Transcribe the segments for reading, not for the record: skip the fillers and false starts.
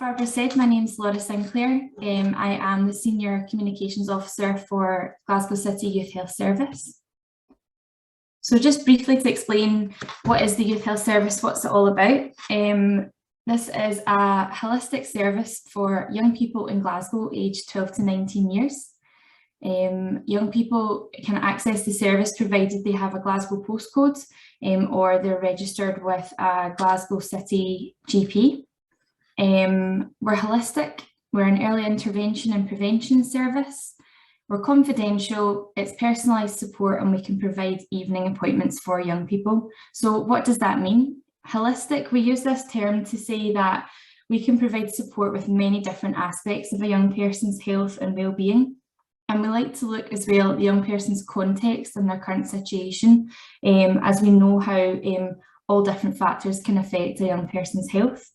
Barbara said, my name is Laura Sinclair. I am the Senior Communications Officer for Glasgow City Youth Health Service. So just briefly to explain what is the Youth Health Service, what's it all about. This is a holistic service for young people in Glasgow aged 12 to 19 years. Young people can access the service provided they have a Glasgow postcode or they're registered with a Glasgow City GP. We're holistic, we're an early intervention and prevention service. We're confidential, it's personalised support, and we can provide evening appointments for young people. So what does that mean? Holistic, we use this term to say that we can provide support with many different aspects of a young person's health and well-being. And we like to look as well at the young person's context and their current situation, as we know how all different factors can affect a young person's health.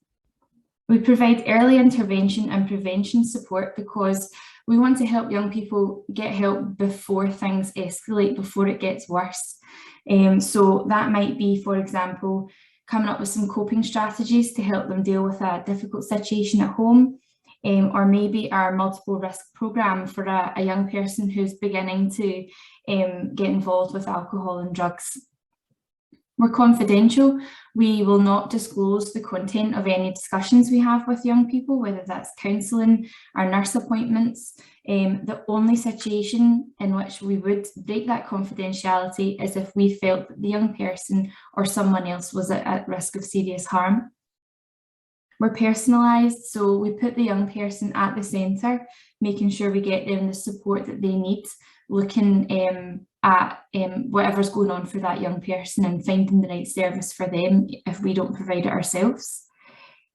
We provide early intervention and prevention support because we want to help young people get help before things escalate, before it gets worse. So that might be, for example, coming up with some coping strategies to help them deal with a difficult situation at home, or maybe our multiple risk programme for a young person who's beginning to get involved with alcohol and drugs. We're confidential. We will not disclose the content of any discussions we have with young people, whether that's counselling, our nurse appointments. The only situation in which we would break that confidentiality is if we felt that the young person or someone else was at risk of serious harm. We're personalised, so we put the young person at the centre, making sure we get them the support that they need, looking at whatever's going on for that young person and finding the right service for them if we don't provide it ourselves.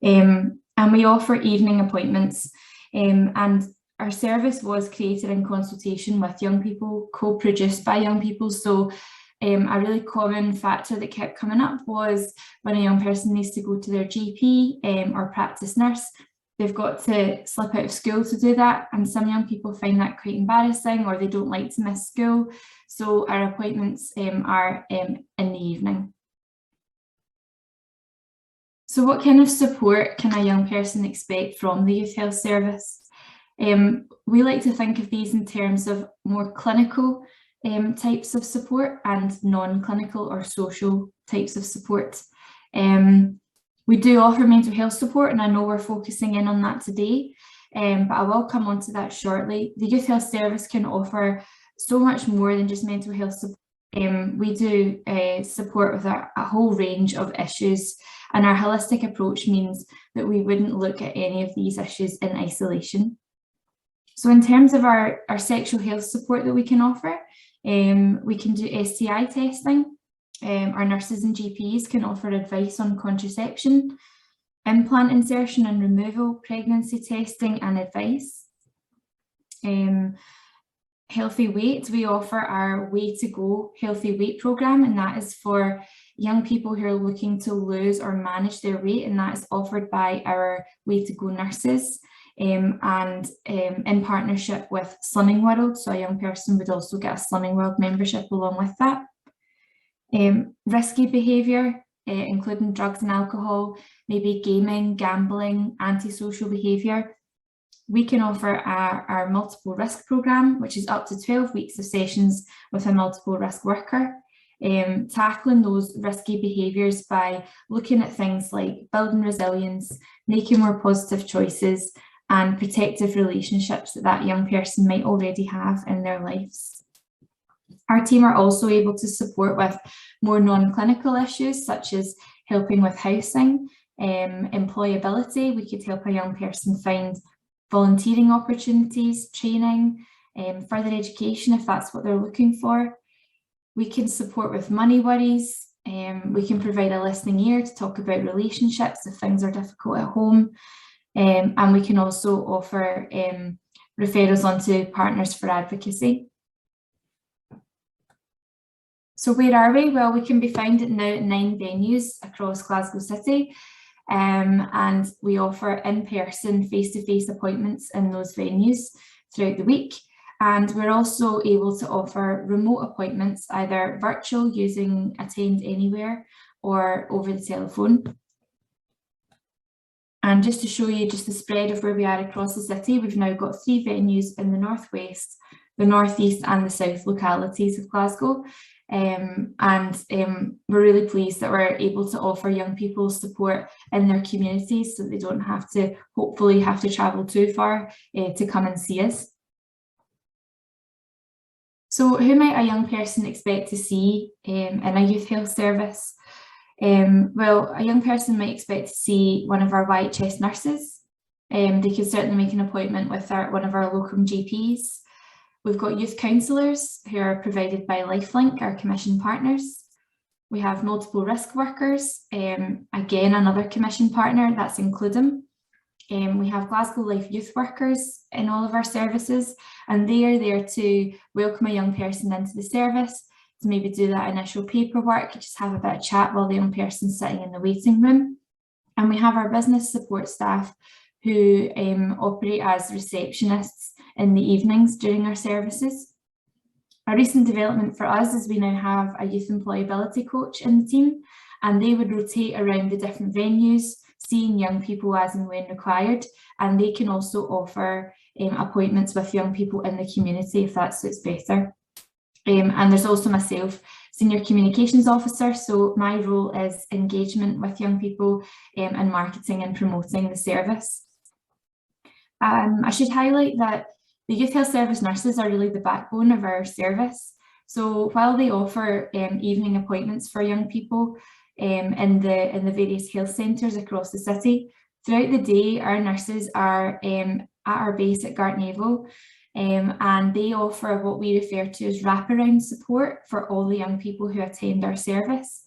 And we offer evening appointments, and our service was created in consultation with young people, co-produced by young people. So a really common factor that kept coming up was when a young person needs to go to their GP or practice nurse, they've got to slip out of school to do that, and some young people find that quite embarrassing, or they don't like to miss school. So our appointments are in the evening. So what kind of support can a young person expect from the Youth Health Service? We like to think of these in terms of more clinical types of support and non-clinical or social types of support. We do offer mental health support, and I know we're focusing in on that today, but I will come on to that shortly. The Youth Health Service can offer so much more than just mental health support. We do support with a whole range of issues, and our holistic approach means that we wouldn't look at any of these issues in isolation. So in terms of our sexual health support that we can offer, we can do STI testing. Our nurses and GPs can offer advice on contraception, implant insertion and removal, pregnancy testing and advice. Healthy weight, we offer our Way to Go healthy weight programme, and that is for young people who are looking to lose or manage their weight, and that is offered by our Way to Go nurses and in partnership with Slimming World. So a young person would also get a Slimming World membership along with that. Risky behaviour, including drugs and alcohol, maybe gaming, gambling, antisocial behaviour. We can offer our multiple risk programme, which is up to 12 weeks of sessions with a multiple risk worker, tackling those risky behaviours by looking at things like building resilience, making more positive choices, and protective relationships that young person might already have in their lives. Our team are also able to support with more non-clinical issues, such as helping with housing, employability. We could help a young person find volunteering opportunities, training, further education if that's what they're looking for. We can support with money worries. We can provide a listening ear to talk about relationships if things are difficult at home. And we can also offer referrals onto Partners for Advocacy. So where are we? Well, we can be found now at 9 venues across Glasgow City, and we offer in-person, face-to-face appointments in those venues throughout the week. And we're also able to offer remote appointments, either virtual using Attend Anywhere or over the telephone. And just to show you just the spread of where we are across the city, we've now got 3 venues in the northwest, the northeast and the south localities of Glasgow. We're really pleased that we're able to offer young people support in their communities so they don't have to, hopefully, have to travel too far to come and see us. So who might a young person expect to see in a youth health service? Well, a young person might expect to see one of our YHS nurses. They could certainly make an appointment with one of our local GPs. We've got youth counsellors who are provided by Lifelink, our commission partners. We have multiple risk workers, again, another commission partner, that's Includem. We have Glasgow Life youth workers in all of our services, and they are there to welcome a young person into the service, to maybe do that initial paperwork, just have a bit of chat while the young person's sitting in the waiting room. And we have our business support staff who operate as receptionists in the evenings during our services. A recent development for us is we now have a youth employability coach in the team, and they would rotate around the different venues, seeing young people as and when required, and they can also offer appointments with young people in the community if that suits better. And there's also myself, Senior Communications Officer, so my role is engagement with young people and marketing and promoting the service. I should highlight that the Youth Health Service nurses are really the backbone of our service. So while they offer evening appointments for young people in the various health centres across the city, throughout the day our nurses are at our base at Gartnavel, and they offer what we refer to as wraparound support for all the young people who attend our service.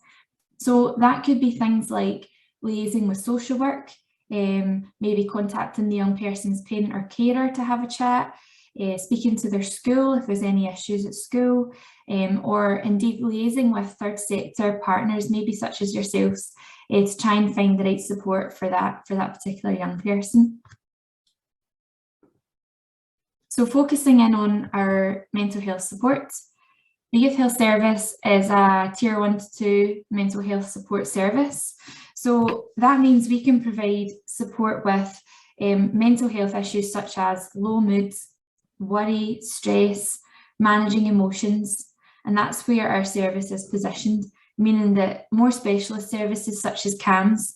So that could be things like liaising with social work, maybe contacting the young person's parent or carer to have a chat, speaking to their school if there's any issues at school, or indeed liaising with third sector partners, maybe such as yourselves, to try and find the right support for that particular young person. So focusing in on our mental health support, the Youth Health Service is a Tier 1 to 2 mental health support service. So that means we can provide support with mental health issues such as low mood, worry, stress, managing emotions, and that's where our service is positioned, meaning that more specialist services such as CAMHS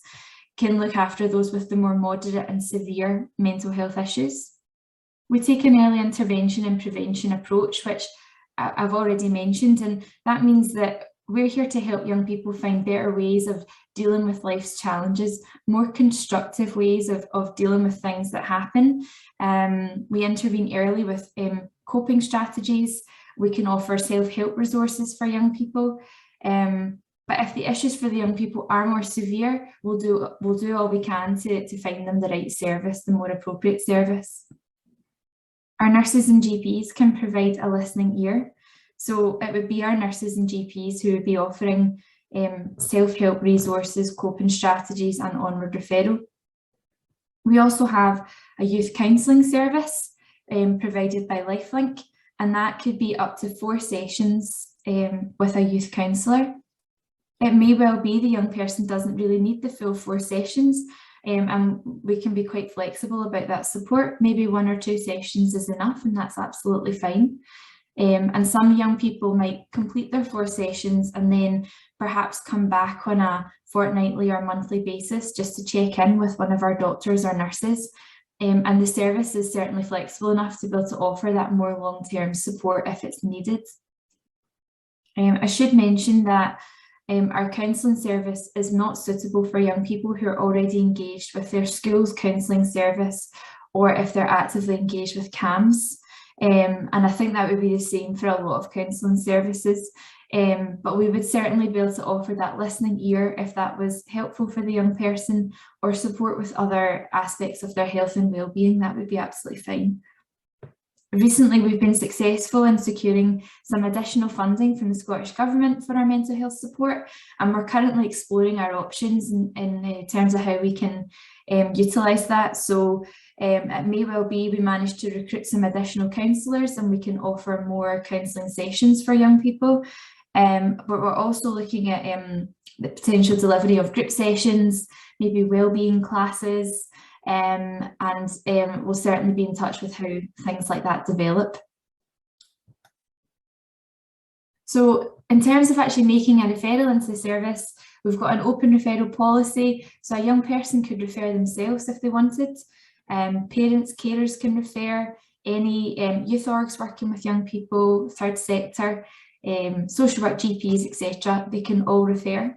can look after those with the more moderate and severe mental health issues. We take an early intervention and prevention approach, which I've already mentioned, and that means that we're here to help young people find better ways of dealing with life's challenges, more constructive ways of dealing with things that happen. We intervene early with coping strategies. We can offer self-help resources for young people. But if the issues for the young people are more severe, we'll do all we can to find them the right service, the more appropriate service. Our nurses and GPs can provide a listening ear. So it would be our nurses and GPs who would be offering self-help resources, coping strategies and onward referral. We also have a youth counselling service provided by Lifelink, and that could be up to 4 sessions with a youth counsellor. It may well be the young person doesn't really need the full 4 sessions, and we can be quite flexible about that support. Maybe 1 or 2 sessions is enough, and that's absolutely fine. And some young people might complete their 4 sessions and then perhaps come back on a fortnightly or monthly basis just to check in with one of our doctors or nurses. And the service is certainly flexible enough to be able to offer that more long-term support if it's needed. I should mention that our counselling service is not suitable for young people who are already engaged with their school's counselling service, or if they're actively engaged with CAMHS. And I think that would be the same for a lot of counselling services. But we would certainly be able to offer that listening ear if that was helpful for the young person, or support with other aspects of their health and well-being. That would be absolutely fine. Recently, we've been successful in securing some additional funding from the Scottish Government for our mental health support, and we're currently exploring our options in terms of how we can utilise that. So it may well be we manage to recruit some additional counsellors and we can offer more counselling sessions for young people. But we're also looking at the potential delivery of group sessions, maybe wellbeing classes, and we'll certainly be in touch with how things like that develop. So in terms of actually making a referral into the service, we've got an open referral policy. So a young person could refer themselves if they wanted. Parents, carers can refer, any youth orgs working with young people, third sector, social work GPs, etc. They can all refer.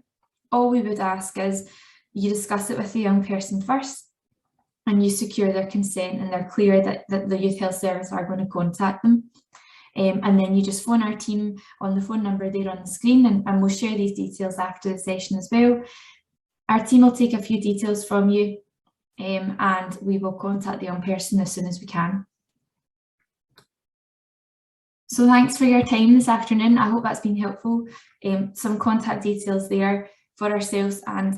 All we would ask is you discuss it with the young person first and you secure their consent and they're clear that the youth health service are going to contact them. And then you just phone our team on the phone number there on the screen, and we'll share these details after the session as well. Our team will take a few details from you and we will contact the young person as soon as we can. So thanks for your time this afternoon. I hope that's been helpful. Some contact details there for ourselves, and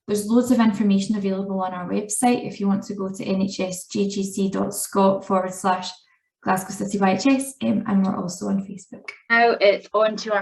there's loads of information available on our website if you want to go to nhsjgc.scot/Glasgow City YHS, and we're also on Facebook. Now it's on to our